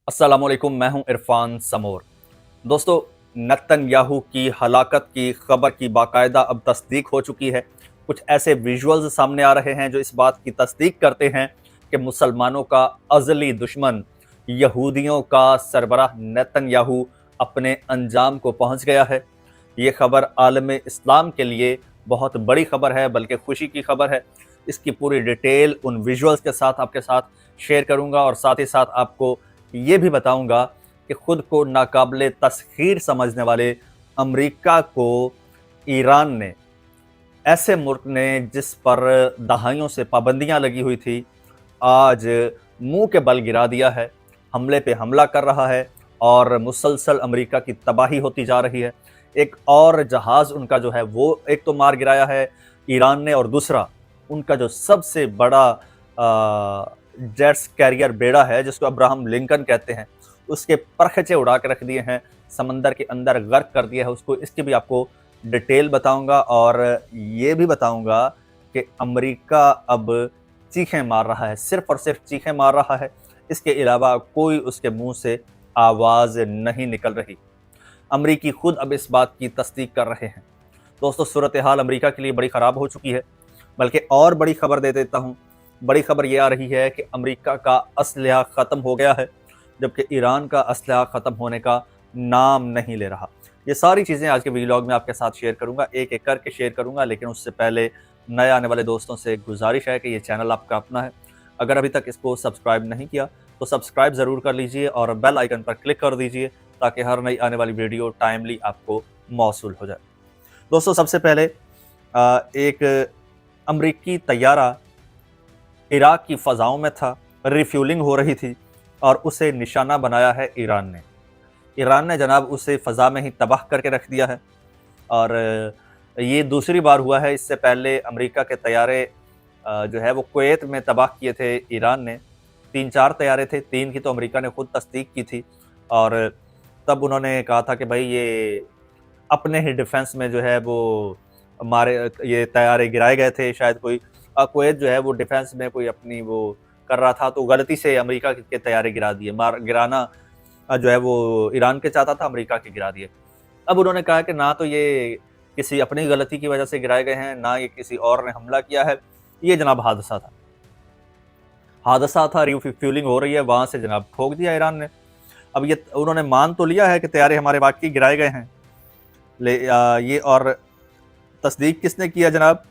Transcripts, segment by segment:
अस्सलामुअलैकुम, मैं हूं इरफान समोर। दोस्तों, नेतन्याहू की हलाकत की खबर की बाकायदा अब तस्दीक हो चुकी है। कुछ ऐसे विजुअल्स सामने आ रहे हैं जो इस बात की तस्दीक करते हैं कि मुसलमानों का अज़ली दुश्मन यहूदियों का सरबराह नेतन्याहू अपने अंजाम को पहुंच गया है। ये खबर आलम इस्लाम के लिए बहुत बड़ी खबर है, बल्कि खुशी की खबर है। इसकी पूरी डिटेल उन विजुअल्स के साथ आपके साथ शेयर करूंगा और साथ ही साथ आपको ये भी बताऊंगा कि खुद को नाकाबिले तस्खीर समझने वाले अमेरिका को ईरान ने, ऐसे मुल्क ने जिस पर दहाइयों से पाबंदियां लगी हुई थी, आज मुंह के बल गिरा दिया है। हमले पे हमला कर रहा है और मुसलसल अमेरिका की तबाही होती जा रही है। एक और जहाज उनका जो है वो एक तो मार गिराया है ईरान ने, और दूसरा उनका जो सबसे बड़ा जेट्स कैरियर बेड़ा है जिसको अब्राहम लिंकन कहते हैं, उसके परखचे उड़ा के रख दिए हैं, समंदर के अंदर गर्क कर दिया है उसको। इसकी भी आपको डिटेल बताऊंगा और ये भी बताऊंगा कि अमेरिका अब चीखें मार रहा है, सिर्फ और सिर्फ चीखें मार रहा है। इसके अलावा कोई उसके मुंह से आवाज़ नहीं निकल रही। अमरीकी खुद अब इस बात की तस्दीक कर रहे हैं। दोस्तों, सूरत हाल अमरीका के लिए बड़ी ख़राब हो चुकी है। बल्कि और बड़ी खबर दे देता हूँ। बड़ी खबर ये आ रही है कि अमरीका का असलहा ख़त्म हो गया है, जबकि ईरान का असलहा ख़त्म होने का नाम नहीं ले रहा। ये सारी चीज़ें आज के व्लॉग में आपके साथ शेयर करूँगा, एक एक करके शेयर करूँगा। लेकिन उससे पहले नए आने वाले दोस्तों से गुजारिश है कि ये चैनल आपका अपना है। अगर अभी तक इसको सब्सक्राइब नहीं किया तो सब्सक्राइब ज़रूर कर लीजिए और बेल आइकन पर क्लिक कर दीजिए ताकि हर नई आने वाली वीडियो टाइमली आपको मौसूल हो जाए। दोस्तों, सबसे पहले एक अमरीकी तैयारा इराक की फ़ज़ाओं में था, रिफ्यूलिंग हो रही थी और उसे निशाना बनाया है ईरान ने। ईरान ने जनाब उसे फ़ज़ा में ही तबाह करके रख दिया है। और ये दूसरी बार हुआ है। इससे पहले अमेरिका के तैयारे जो है वो कुवैत में तबाह किए थे ईरान ने। 3-4 तैयारे थे, 3 की तो अमेरिका ने खुद तस्दीक की थी और तब उन्होंने कहा था कि भाई ये अपने ही डिफेंस में जो है वो मारे, ये तैयारे गिराए गए थे। शायद कोई कुवैत जो है वो डिफेंस में कोई अपनी वो कर रहा था, तो गलती से अमेरिका के तैयारे गिरा दिए। गिराना जो है वो ईरान के चाहता था, अमेरिका के गिरा दिए। अब उन्होंने कहा कि ना तो ये किसी अपनी गलती की वजह से गिराए गए हैं, ना ये किसी और ने हमला किया है। ये जनाब हादसा था, रिफ्यूलिंग हो रही है, वहां से जनाब ठोक दिया ईरान ने। अब ये उन्होंने मान तो लिया है कि तैयारे हमारे वाकई गिराए गए हैं, ये और तस्दीक किसने किया जनाब?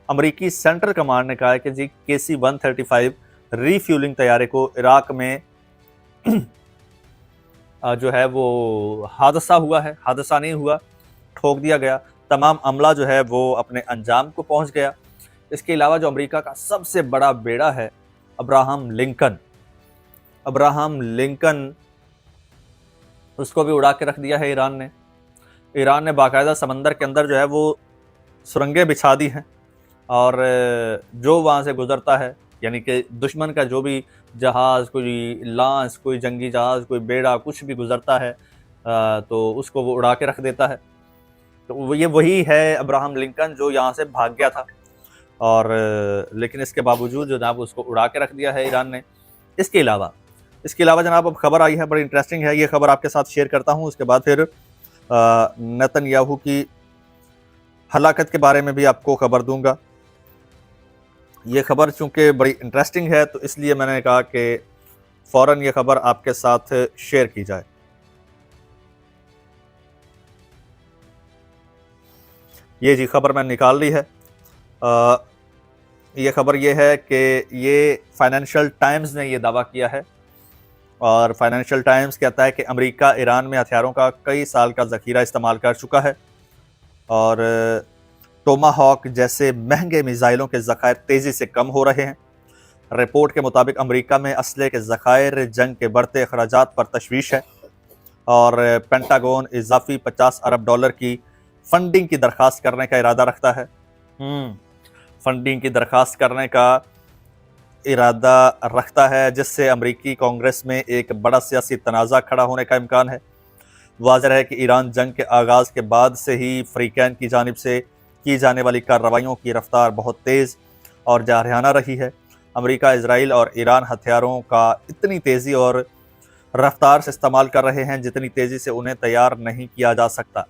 अमरीकी सेंट्रल कमांड ने कहा है कि जी KC-135 रीफ्यूलिंग तैयारे को इराक में जो है वो हादसा हुआ है। हादसा नहीं हुआ, ठोक दिया गया। तमाम अमला जो है वो अपने अंजाम को पहुंच गया। इसके अलावा जो अमेरिका का सबसे बड़ा बेड़ा है अब्राहम लिंकन, उसको भी उड़ा के रख दिया है ईरान ने। ईरान ने बाकायदा समंदर के अंदर जो है वो सुरंगें बिछा दी हैं और जो वहाँ से गुजरता है, यानी कि दुश्मन का जो भी जहाज़, कोई लांस, कोई जंगी जहाज़, कोई बेड़ा, कुछ भी गुजरता है तो उसको वो उड़ा के रख देता है। तो ये वही है अब्राहम लिंकन जो यहाँ से भाग गया था और लेकिन इसके बावजूद जनाब उसको उड़ा के रख दिया है ईरान ने। इसके अलावा जनाब अब खबर आई है, बड़ी इंटरेस्टिंग है। ये खबर आपके साथ शेयर करता हूँ, उसके बाद फिर नेतन्याहू की हलाकत के बारे में भी आपको खबर दूंगा। ये खबर चूंकि बड़ी इंटरेस्टिंग है तो इसलिए मैंने कहा कि फ़ौरन ये खबर आपके साथ शेयर की जाए। ये जी खबर मैंने निकाल ली है। ये खबर ये है कि ये फाइनेंशियल टाइम्स ने ये दावा किया है और फाइनेंशियल टाइम्स कहता है कि अमेरिका ईरान में हथियारों का कई साल का ज़ख़ीरा इस्तेमाल कर चुका है और टोमाहॉक जैसे महंगे मिसाइलों के ज़खायर तेज़ी से कम हो रहे हैं। रिपोर्ट के मुताबिक अमेरिका में असले के ज़खायर जंग के बढ़ते अखराजात पर तशवीश है और पेंटागन इजाफी $50 अरब की फंडिंग की दरख्वास्त करने का इरादा रखता है। फंडिंग की दरख्वास्त करने का इरादा रखता है जिससे अमेरिकी कांग्रेस में एक बड़ा सियासी तनाज़ा खड़ा होने का इम्कान है। वाज़ेह है कि ईरान जंग के आगाज़ के बाद से ही फ्रीकैन की जानिब से की जाने वाली कार्रवाइयों की रफ्तार बहुत तेज़ और जारहाना रही है। अमेरिका, इजराइल और ईरान हथियारों का इतनी तेज़ी और रफ्तार से इस्तेमाल कर रहे हैं जितनी तेज़ी से उन्हें तैयार नहीं किया जा सकता।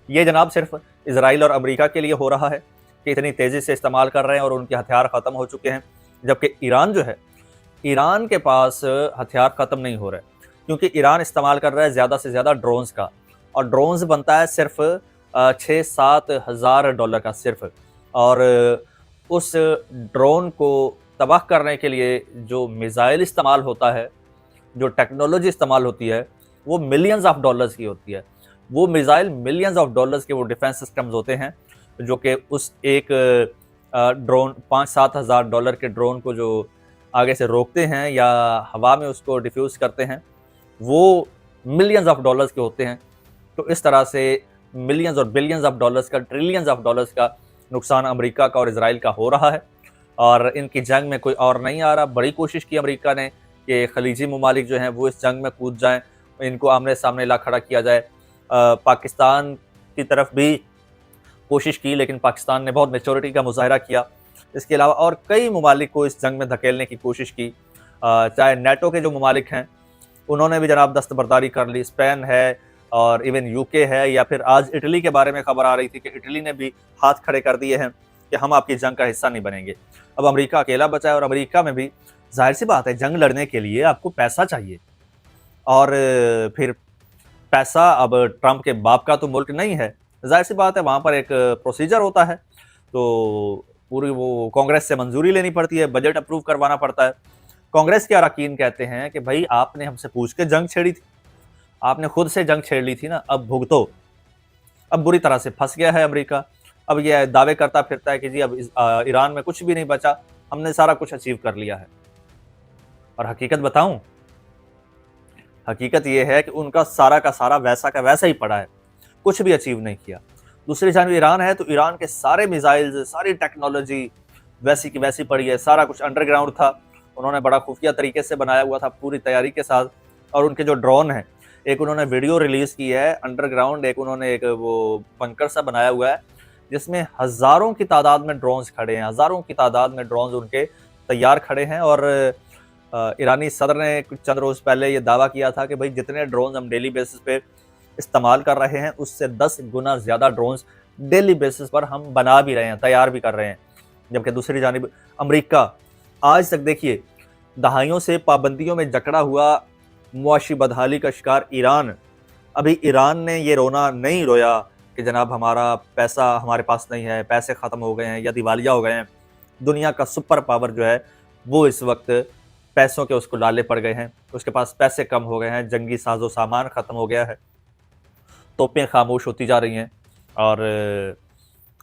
ये जनाब सिर्फ इजराइल और अमेरिका के लिए हो रहा है कि इतनी तेज़ी से इस्तेमाल कर रहे हैं और उनके हथियार ख़त्म हो चुके हैं, जबकि ईरान जो है, ईरान के पास हथियार ख़त्म नहीं हो रहे, क्योंकि ईरान इस्तेमाल कर रहा है ज़्यादा से ज़्यादा ड्रोन्स का, और ड्रोन्स बनता है सिर्फ 6-7 हज़ार डॉलर का सिर्फ। और उस ड्रोन को तबाह करने के लिए जो मिसाइल इस्तेमाल होता है, जो टेक्नोलॉजी इस्तेमाल होती है, वो मिलियंस ऑफ डॉलर्स की होती है। वो मिसाइल मिलियंस ऑफ डॉलर्स के वो डिफेंस सिस्टम्स होते हैं, जो कि उस एक ड्रोन 5-7 हज़ार डॉलर के ड्रोन को जो आगे से रोकते हैं या हवा में उसको डिफ्यूज़ करते हैं, वो मिलियंस ऑफ डॉलर्स के होते हैं। तो इस तरह से मिलियंस और बिलियंस ऑफ डॉलर्स का, ट्रिलियंस ऑफ डॉलर्स का नुकसान अमेरिका का और इजराइल का हो रहा है। और इनकी जंग में कोई और नहीं आ रहा। बड़ी कोशिश की अमेरिका ने कि खलीजी ममालिक जो हैं वो इस जंग में कूद जाएं, इनको आमने सामने ला खड़ा किया जाए। पाकिस्तान की तरफ भी कोशिश की, लेकिन पाकिस्तान ने बहुत मैच्योरिटी का मुजाहरा किया। इसके अलावा और कई ममालिक को इस जंग में धकेलने की कोशिश की, चाहे नेटो के जो ममालिक हैं उन्होंने भी जनाब दस्तबरदारी कर ली। स्पेन है और इवन यूके है, या फिर आज इटली के बारे में खबर आ रही थी कि इटली ने भी हाथ खड़े कर दिए हैं कि हम आपकी जंग का हिस्सा नहीं बनेंगे। अब अमेरिका अकेला बचा है, और अमेरिका में भी जाहिर सी बात है जंग लड़ने के लिए आपको पैसा चाहिए, और फिर पैसा अब ट्रंप के बाप का तो मुल्क नहीं है, जाहिर सी बात है वहाँ पर एक प्रोसीजर होता है, तो पूरी वो कांग्रेस से मंजूरी लेनी पड़ती है, बजट अप्रूव करवाना पड़ता है। कांग्रेस के अरकान कहते हैं कि भाई आपने हमसे पूछ के जंग छेड़ी थी, आपने खुद से जंग छेड़ ली थी ना, अब भुगतो। अब बुरी तरह से फंस गया है अमेरिका। अब यह दावे करता फिरता है कि जी अब ईरान में कुछ भी नहीं बचा, हमने सारा कुछ अचीव कर लिया है। और हकीकत बताऊं, हकीकत यह है कि उनका सारा का सारा वैसा का वैसा ही पड़ा है, कुछ भी अचीव नहीं किया। दूसरी जानब ईरान है, तो ईरान के सारे मिसाइल्स, सारी टेक्नोलॉजी वैसी की वैसी पड़ी है, सारा कुछ अंडरग्राउंड था, उन्होंने बड़ा खुफिया तरीके से बनाया हुआ था पूरी तैयारी के साथ। और उनके जो ड्रोन हैं, एक उन्होंने वीडियो रिलीज़ की है अंडरग्राउंड, एक उन्होंने एक वो बंकर सा बनाया हुआ है जिसमें हज़ारों की तादाद में ड्रोन्स खड़े हैं, हज़ारों की तादाद में ड्रोन्स उनके तैयार खड़े हैं। और ईरानी सदर ने कुछ चंद रोज़ पहले ये दावा किया था कि भाई जितने ड्रोन्स हम डेली बेसिस पे इस्तेमाल कर रहे हैं, उससे 10 गुना ज़्यादा ड्रोन्स डेली बेसिस पर हम बना भी रहे हैं, तैयार भी कर रहे हैं। जबकि दूसरी जानिब अमेरिका आज तक देखिए दहाइयों से पाबंदियों में जकड़ा हुआ मुआशी बदहाली का शिकार ईरान, अभी ईरान ने ये रोना नहीं रोया कि जनाब हमारा पैसा हमारे पास नहीं है, पैसे ख़त्म हो गए हैं या दिवालिया हो गए हैं। दुनिया का सुपर पावर जो है वो इस वक्त पैसों के उसको लाले पड़ गए हैं, उसके पास पैसे कम हो गए हैं, जंगी साजो सामान ख़त्म हो गया है, तोपें खामोश होती जा रही हैं, और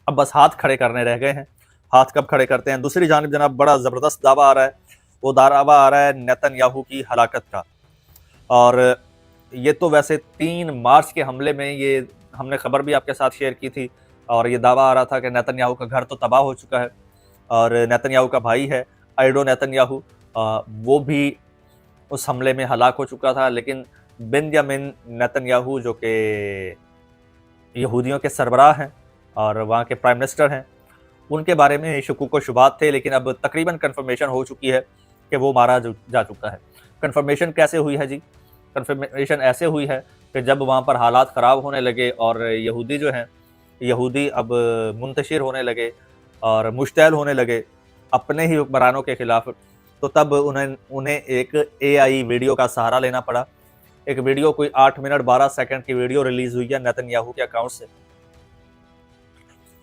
अब बस हाथ खड़े करने रह गए हैं। हाथ कब खड़े करते हैं? दूसरी जानिब जनाब बड़ा ज़बरदस्त दावा आ रहा है, वो दावा आ रहा है नेतन्याहू की हलाकत का। और ये तो वैसे 3 मार्च के हमले में ये हमने खबर भी आपके साथ शेयर की थी, और ये दावा आ रहा था कि नेतन्याहू का घर तो तबाह हो चुका है, और नेतन्याहू का भाई है आइडो नेतन्याहू, वो भी उस हमले में हलाक हो चुका था। लेकिन बेंजामिन नेतन्याहू जो कि यहूदियों के सरबराह हैं और वहाँ के प्राइम मिनिस्टर हैं, उनके बारे में शकूक व शुबात थे, लेकिन अब तकरीबन कन्फर्मेशन हो चुकी है कि वो मारा जा चुका है। कन्फर्मेशन कैसे हुई है जी? कन्फर्मेशन ऐसे हुई है कि जब वहाँ पर हालात ख़राब होने लगे और यहूदी जो हैं, यहूदी अब मुंतशिर होने लगे और मुश्तैल होने लगे अपने ही हुक्मरानों के ख़िलाफ़, तो तब उन्हें एक AI वीडियो का सहारा लेना पड़ा। एक वीडियो कोई 8 मिनट 12 सेकंड की वीडियो रिलीज़ हुई है नेतन्याहू के अकाउंट से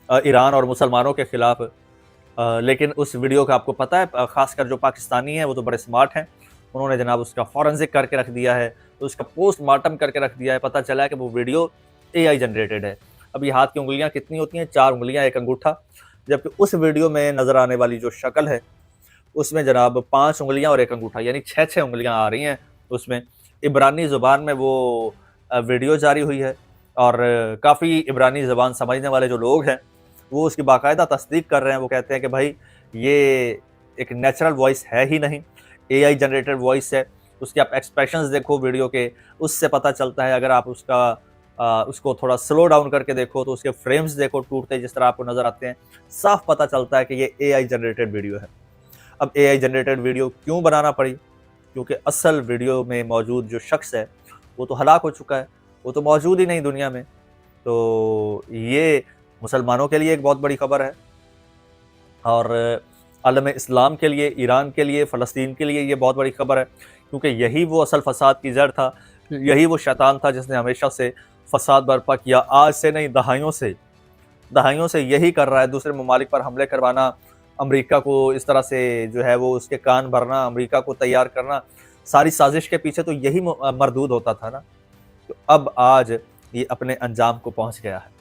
ईरान और मुसलमानों के ख़िलाफ़। लेकिन उस वीडियो का आपको पता है, ख़ासकर जो पाकिस्तानी हैं वो तो बड़े स्मार्ट हैं, उन्होंने जनाब उसका फॉरेंसिक करके रख दिया है, तो उसका पोस्टमार्टम करके रख दिया है। पता चला है कि वो वीडियो AI जनरेटेड है। अब ये हाथ की उंगलियां कितनी होती हैं? 4 उंगलियां, 1 अंगूठा। जबकि उस वीडियो में नज़र आने वाली जो शक्ल है उसमें जनाब 5 उंगलियां और 1 अंगूठा, यानी 6 उंगलियां आ रही हैं उसमें। इब्रानी ज़ुबान में वो वीडियो जारी हुई है, और काफ़ी इब्रानी ज़ुबान समझने वाले जो लोग हैं वो उसकी बाकायदा तस्दीक कर रहे हैं। वो कहते हैं कि भाई ये एक नेचुरल वॉइस है ही नहीं, AI जनरेटेड वॉइस है। उसके आप एक्सप्रेशंस देखो वीडियो के, उससे पता चलता है। अगर आप उसको थोड़ा स्लो डाउन करके देखो तो उसके फ्रेम्स देखो टूटते जिस तरह आपको नज़र आते हैं, साफ पता चलता है कि ये AI जनरेटेड वीडियो है। अब AI जनरेटेड वीडियो क्यों बनाना पड़ी? क्योंकि असल वीडियो में मौजूद जो शख्स है वो तो हलाक हो चुका है, वो तो मौजूद ही नहीं दुनिया में। तो ये मुसलमानों के लिए एक बहुत बड़ी खबर है और आलम इस्लाम के लिए, ईरान के लिए, फ़लस्तीन के लिए ये बहुत बड़ी खबर है, क्योंकि यही वो असल फ़साद की जड़ था, यही वो शैतान था जिसने हमेशा से फ़साद बर्पा किया। आज से नहीं, दहाइयों से यही कर रहा है, दूसरे ममालिक पर हमले करवाना, अमेरिका को इस तरह से जो है वो उसके कान भरना, अमेरिका को तैयार करना, सारी साजिश के पीछे तो यही मरदूद होता था ना। तो अब आज ये अपने अंजाम को पहुंच गया है।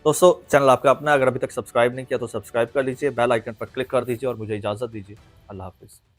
दोस्तों, चैनल आपका अपना, अगर अभी तक सब्सक्राइब नहीं किया तो सब्सक्राइब कर लीजिए, बेल आइकन पर क्लिक कर दीजिए और मुझे इजाज़त दीजिए। अल्लाह हाफ़िज़।